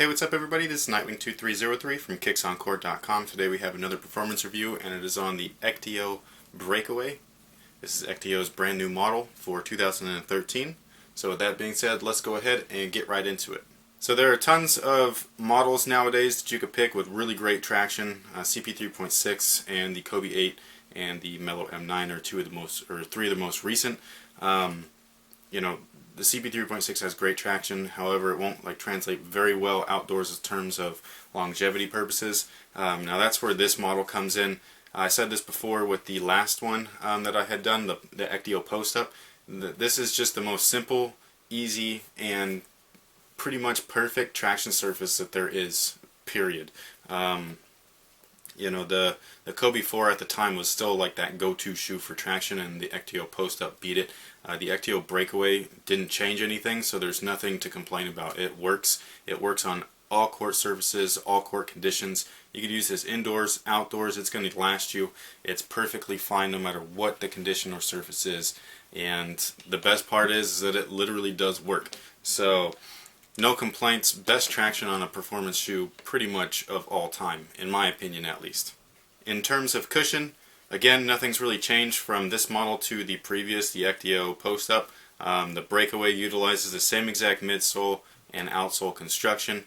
Hey, what's up everybody? This is Nightwing2303 from kicksoncourt.com. Today we have another performance review and it is on the Ektio Breakaway. This is Ektio's brand new model for 2013. So with that being said, let's go ahead and get right into it. So there are tons of models nowadays that you could pick with really great traction. CP3.6 and the Kobe 8 and the Mellow M9 are three of the most recent. The CP3.6 has great traction, however it won't translate very well outdoors in terms of longevity purposes. Now that's where this model comes in. I said this before with the last one that I had done, the Ektio post-up. This is just the most simple, easy, and pretty much perfect traction surface that there is, period. The Kobe 4 at the time was still like that go-to shoe for traction, and the Ektio post-up beat it. The Ektio Breakaway didn't change anything, so there's nothing to complain about. It works. It works on all court surfaces, all court conditions. You could use this indoors, outdoors. It's going to last you. It's perfectly fine no matter what the condition or surface is. And the best part is that it literally does work. So no complaints. Best traction on a performance shoe pretty much of all time, in my opinion at least. In terms of cushion, again, nothing's really changed from this model to the previous, the Ektio post-up. The Breakaway utilizes the same exact midsole and outsole construction.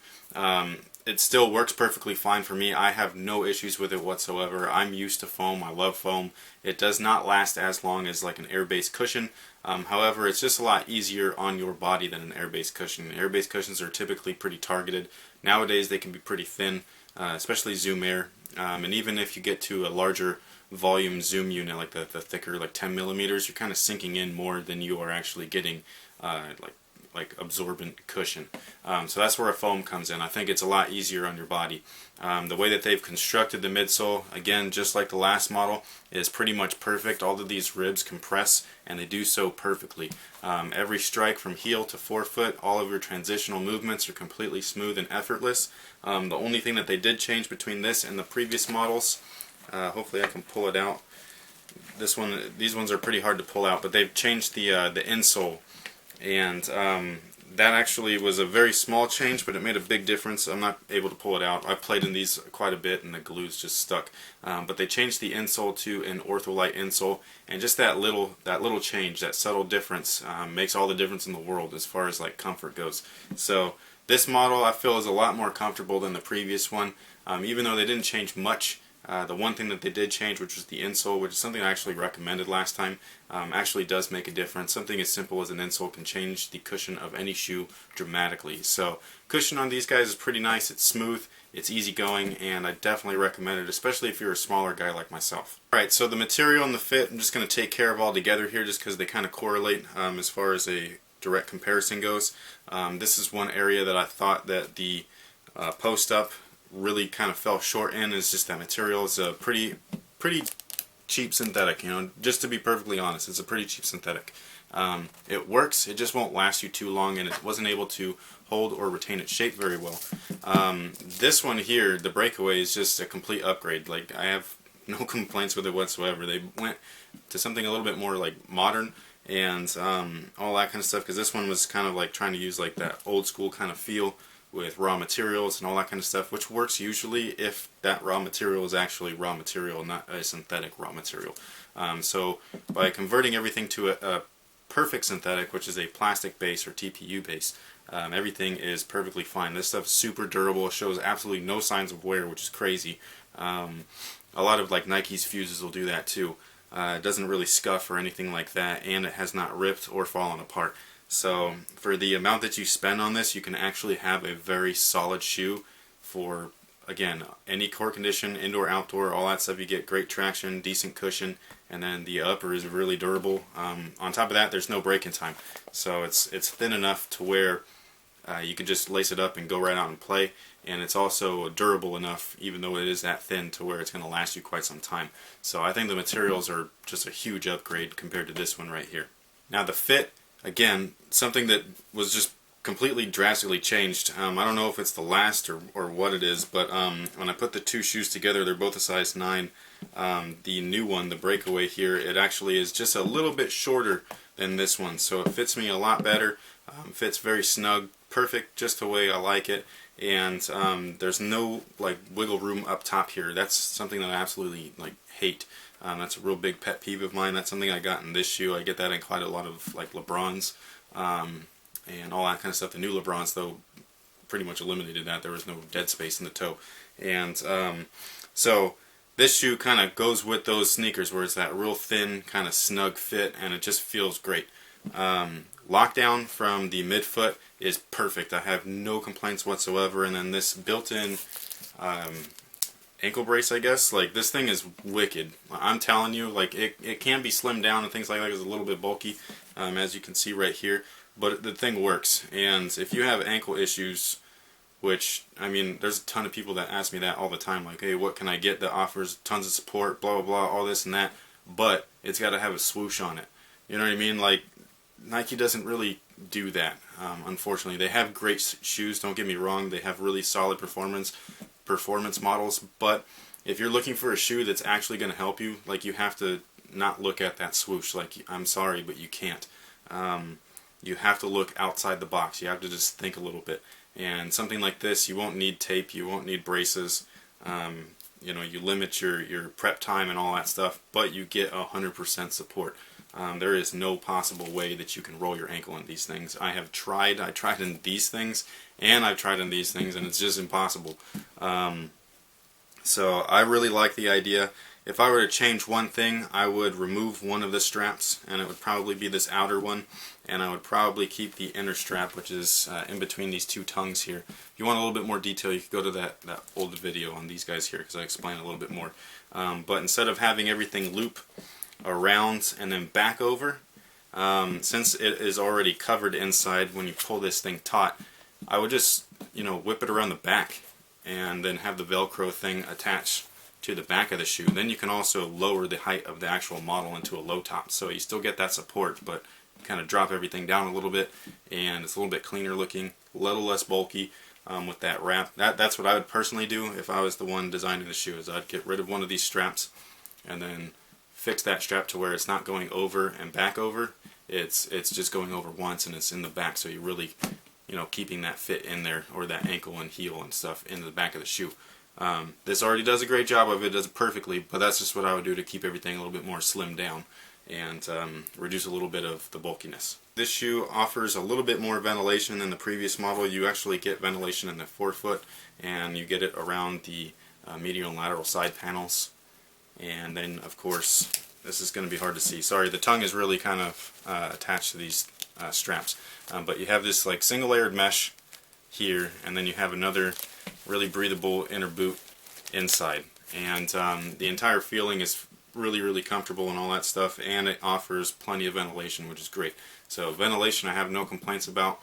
It still works perfectly fine for me. I have no issues with it whatsoever. I'm used to foam. I love foam. It does not last as long as like an air-based cushion. However, it's just a lot easier on your body than an air-based cushion. Air-based cushions are typically pretty targeted. Nowadays they can be pretty thin, especially Zoom Air. And even if you get to a larger volume zoom unit, like the thicker, like 10 millimeters, you're kind of sinking in more than you are actually getting like absorbent cushion. So that's where a foam comes in. I think it's a lot easier on your body. The way that they've constructed the midsole, again, just like the last model, is pretty much perfect. All of these ribs compress, and they do so perfectly. Every strike from heel to forefoot, all of your transitional movements are completely smooth and effortless. The only thing that they did change between this and the previous models, hopefully I can pull it out. These ones are pretty hard to pull out, but they've changed the insole, and that actually was a very small change, but it made a big difference. I'm not able to pull it out. I've played in these quite a bit, and the glue's just stuck. But they changed the insole to an Ortholite insole, and just that little change, that subtle difference, makes all the difference in the world as far as like comfort goes. So this model I feel is a lot more comfortable than the previous one, even though they didn't change much. The one thing that they did change, which was the insole, which is something I actually recommended last time, actually does make a difference. Something as simple as an insole can change the cushion of any shoe dramatically. So cushion on these guys is pretty nice. It's smooth, it's easygoing, and I definitely recommend it, especially if you're a smaller guy like myself. Alright, so the material and the fit I'm just going to take care of all together here just because they kind of correlate as far as a direct comparison goes. This is one area that I thought that the post-up really kind of fell short in, is just that material is a pretty cheap synthetic. Just to be perfectly honest, it's a pretty cheap synthetic. It works, it just won't last you too long, and it wasn't able to hold or retain its shape very well. This one here, the Breakaway, is just a complete upgrade. Like, I have no complaints with it whatsoever. They went to something a little bit more like modern and all that kind of stuff, because this one was kind of like trying to use like that old school kind of feel with raw materials and all that kind of stuff, which works usually if that raw material is actually raw material, not a synthetic raw material. So by converting everything to a perfect synthetic, which is a plastic base or TPU base, everything is perfectly fine. This stuff's super durable, shows absolutely no signs of wear, which is crazy. A lot of like Nike's fuses will do that too. It doesn't really scuff or anything like that, and it has not ripped or fallen apart. So for the amount that you spend on this, you can actually have a very solid shoe for, again, any court condition, indoor, outdoor, all that stuff. You get great traction, decent cushion, and then the upper is really durable. On top of that, there's no break-in time. So it's thin enough to where you can just lace it up and go right out and play. And it's also durable enough, even though it is that thin, to where it's going to last you quite some time. So I think the materials are just a huge upgrade compared to this one right here. Now the fit, again, something that was just completely drastically changed. I don't know if it's the last or what it is, but when I put the two shoes together, they're both a size 9. The new one, the Breakaway here, it actually is just a little bit shorter than this one, so it fits me a lot better. Fits very snug, perfect, just the way I like it. And there's no like wiggle room up top here. That's something that I absolutely like hate. That's a real big pet peeve of mine. That's something I got in this shoe. I get that in quite a lot of like LeBrons and all that kind of stuff. The new LeBrons though pretty much eliminated that. There was no dead space in the toe. And so this shoe kind of goes with those sneakers where it's that real thin kind of snug fit, and it just feels great. Lockdown from the midfoot is perfect. I have no complaints whatsoever. And then this built-in ankle brace, I guess, like this thing is wicked. I'm telling you, like it can be slimmed down and things like that. It's a little bit bulky, as you can see right here, but the thing works. And if you have ankle issues, which, I mean, there's a ton of people that ask me that all the time, like, hey, what can I get that offers tons of support, blah, blah, blah, all this and that, but it's got to have a swoosh on it. You know what I mean? Like, Nike doesn't really do that, unfortunately. They have great shoes, don't get me wrong. They have really solid performance models, but if you're looking for a shoe that's actually going to help you, like, you have to not look at that swoosh. Like, I'm sorry, but you can't. You have to look outside the box. You have to just think a little bit. And something like this, you won't need tape, you won't need braces. You know, you limit your prep time and all that stuff, but you get 100% support. There is no possible way that you can roll your ankle in these things. I tried in these things, and I've tried in these things, and it's just impossible. So I really like the idea. If I were to change one thing, I would remove one of the straps, and it would probably be this outer one, and I would probably keep the inner strap, which is in between these two tongues here. If you want a little bit more detail, you can go to that old video on these guys here, because I explain a little bit more. But instead of having everything loop around and then back over, since it is already covered inside when you pull this thing taut, I would just, you know, whip it around the back and then have the Velcro thing attached to the back of the shoe. Then you can also lower the height of the actual model into a low top, so you still get that support, but kind of drop everything down a little bit, and it's a little bit cleaner looking, a little less bulky with that wrap. That's what I would personally do if I was the one designing the shoe. Is I'd get rid of one of these straps and then fix that strap to where it's not going over and back over. It's just going over once, and it's in the back, so you're really, you know, keeping that fit in there, or that ankle and heel and stuff in the back of the shoe. This already does a great job of it, does it perfectly, but that's just what I would do to keep everything a little bit more slimmed down and reduce a little bit of the bulkiness. This shoe offers a little bit more ventilation than the previous model. You actually get ventilation in the forefoot, and you get it around the medial and lateral side panels. And then, of course, this is going to be hard to see. Sorry, the tongue is really kind of attached to these straps. But you have this like single layered mesh here, and then you have another really breathable inner boot inside. And the entire feeling is really, really comfortable and all that stuff, and it offers plenty of ventilation, which is great. So good I have no complaints about.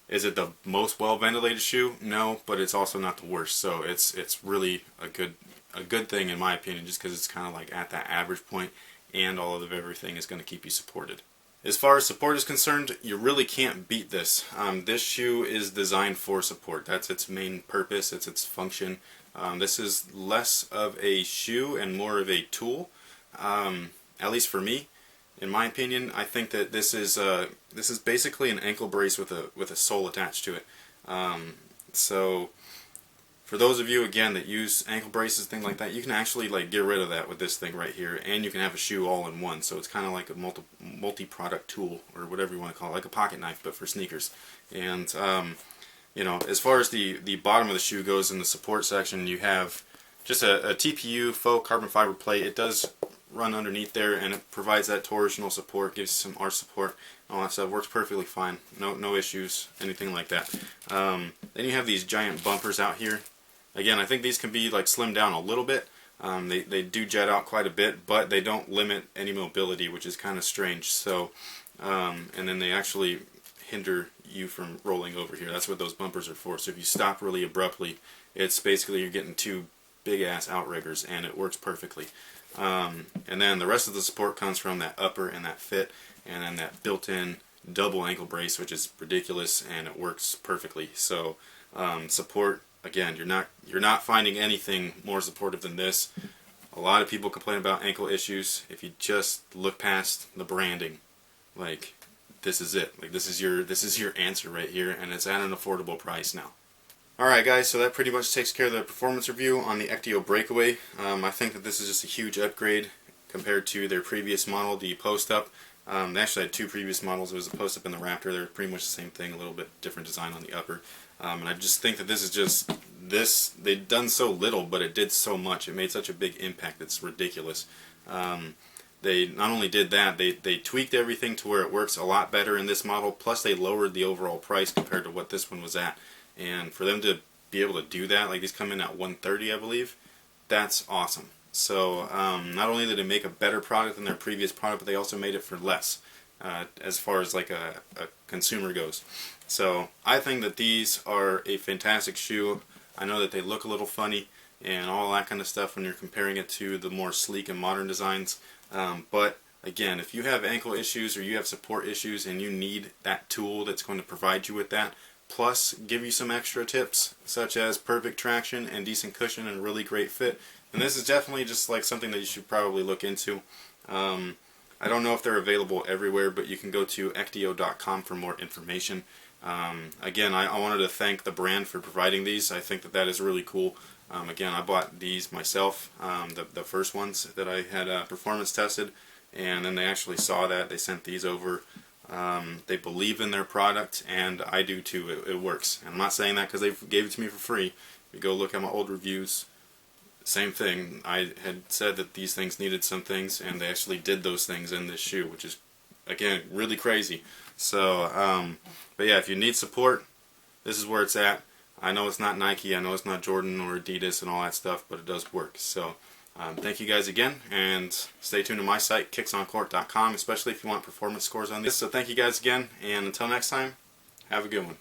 Is it the most well ventilated shoe? No, but it's also not the worst. So it's really a good thing in my opinion, just because it's kind of like at that average point, and all of everything is going to keep you supported. As far as support is concerned, you really can't beat this. This shoe is designed for support. That's its main purpose. It's its function. This is less of a shoe and more of a tool. At least for me, in my opinion, I think that this is basically an ankle brace with a sole attached to it. So for those of you again that use ankle braces, things like that, you can actually like get rid of that with this thing right here, and you can have a shoe all in one. So it's kind of like a multi-product tool, or whatever you want to call it, like a pocket knife but for sneakers. And you know, as far as the bottom of the shoe goes, in the support section, you have just a TPU faux carbon fiber plate. It does run underneath there, and it provides that torsional support, gives you some arch support, all that stuff. Works perfectly fine. No issues, anything like that. Then you have these giant bumpers out here. Again, I think these can be like slimmed down a little bit. They do jet out quite a bit, but they don't limit any mobility, which is kind of strange. So, and then they actually hinder you from rolling over here. That's what those bumpers are for. So if you stop really abruptly, it's basically you're getting two big ass outriggers, and it works perfectly. And then the rest of the support comes from that upper and that fit, and then that built-in double ankle brace, which is ridiculous, and it works perfectly. So support, again, you're not finding anything more supportive than this. A lot of people complain about ankle issues. If you just look past the branding, like, this is it. Like, this is your answer right here, and it's at an affordable price now. Alright guys, so that pretty much takes care of the performance review on the Ektio Breakaway. I think that this is just a huge upgrade compared to their previous model, the post-up. They actually had two previous models. There was a post-up and the Raptor. They're pretty much the same thing, a little bit different design on the upper. And I just think that this is just, they've done so little, but it did so much. It made such a big impact, it's ridiculous. They not only did that, they tweaked everything to where it works a lot better in this model, plus they lowered the overall price compared to what this one was at. And for them to be able to do that, like these come in at $130, I believe, that's awesome. So not only did they make a better product than their previous product, but they also made it for less as far as like a consumer goes. So I think that these are a fantastic shoe. I know that they look a little funny and all that kind of stuff when you're comparing it to the more sleek and modern designs. But again, if you have ankle issues or you have support issues and you need that tool that's going to provide you with that, plus give you some extra tips such as perfect traction and decent cushion and really great fit, and this is definitely just like something that you should probably look into. I don't know if they're available everywhere, but you can go to Ektio.com for more information. Again, I wanted to thank the brand for providing these. I think that that is really cool. Again, I bought these myself, the first ones that I had performance tested, and then they actually saw that. They sent these over. They believe in their product, and I do too. It works. And I'm not saying that because they gave it to me for free. If you go look at my old reviews, same thing. I had said that these things needed some things, and they actually did those things in this shoe, which is, again, really crazy. So, but yeah, if you need support, this is where it's at. I know it's not Nike, I know it's not Jordan or Adidas and all that stuff, but it does work. So, thank you guys again, and stay tuned to my site, kicksoncourt.com, especially if you want performance scores on this. So thank you guys again, and until next time, have a good one.